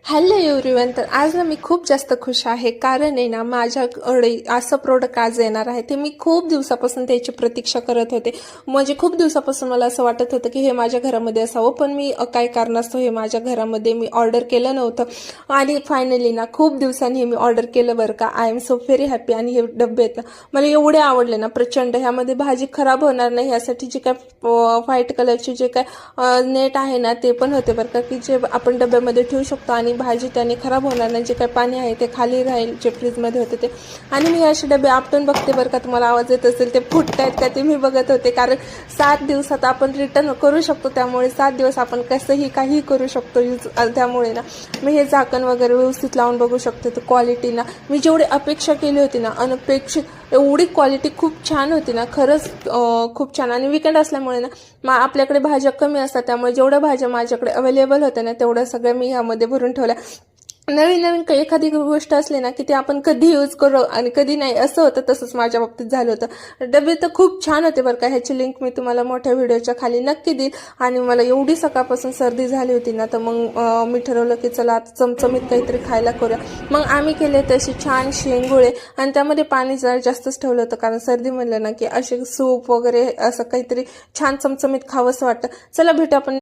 Hello everyone. तर आज ना मी खूप जास्त खुश आहे, कारण आहे ना माझ्याकडे असं प्रोडक्ट आज येणार आहे ते मी खूप दिवसापासून त्याची प्रतीक्षा करत होते. म्हणजे खूप दिवसापासून मला असं वाटत होतं की हे माझ्या घरामध्ये असावं, पण मी काही कारणास्तव हे माझ्या घरामध्ये मी ऑर्डर केलं नव्हतं. आणि फायनली ना खूप दिवसांनी हे मी ऑर्डर केलं बरं का. I am so very happy. आणि हे डबे आहेत ना मला एवढे आवडले ना प्रचंड. ह्यामध्ये भाजी खराब होणार नाही यासाठी जे काय व्हाईट कलरचे जे काय नेट आहे ना ते पण होते बरं का, की जे आपण डब्यामध्ये ठेवू शकतो आणि भाजी त्याने खराब होणार नाही. जे काही पाणी आहे ते खाली राहील, जे फ्रीजमध्ये होते ते. आणि मी असे डबे आपटून बघते बरं का. तुम्हाला आवाज येत असेल ते फुटत आहेत का ते मी बघत होते, कारण 7 दिवसात आपण रिटर्न करू शकतो. त्यामुळे 7 दिवस आपण कसंही काहीही करू शकतो यूज. त्यामुळे ना मी हे झाकण वगैरे व्यवस्थित लावून बघू शकते. तर क्वालिटी ना मी जेवढी अपेक्षा केली होती ना, अनपेक्षित एवढी क्वालिटी खूप छान होती ना, खरंच खूप छान. आणि विकेंड असल्यामुळे ना आपल्याकडे भाज्या कमी असतात, त्यामुळे जेवढ्या भाज्या माझ्याकडे अवेलेबल होत्या ना तेवढ्या सगळ्या मी ह्यामध्ये भरून ठेवल्या. नवीन नवीन एखादी गोष्ट असली ना की ते आपण कधी यूज करू आणि कधी नाही असं होतं. तसंच माझ्या बाबतीत झालं होतं. डबे तर खूप छान होते बरं का. ह्याची लिंक मी तुम्हाला मोठ्या व्हिडिओच्या खाली नक्की देईल. आणि मला एवढी सकाळपासून सर्दी झाली होती ना, तर मग मी ठरवलं की चला आता चमचमीत काहीतरी खायला करूया. मग आम्ही केले तसे छान शेंगुळे, आणि त्यामध्ये पाणी जरा जास्तच ठेवलं होतं, कारण सर्दी म्हणलं ना की असे सूप वगैरे असं काहीतरी छान चमचमीत खावंसं वाटतं. चला भेटू आपण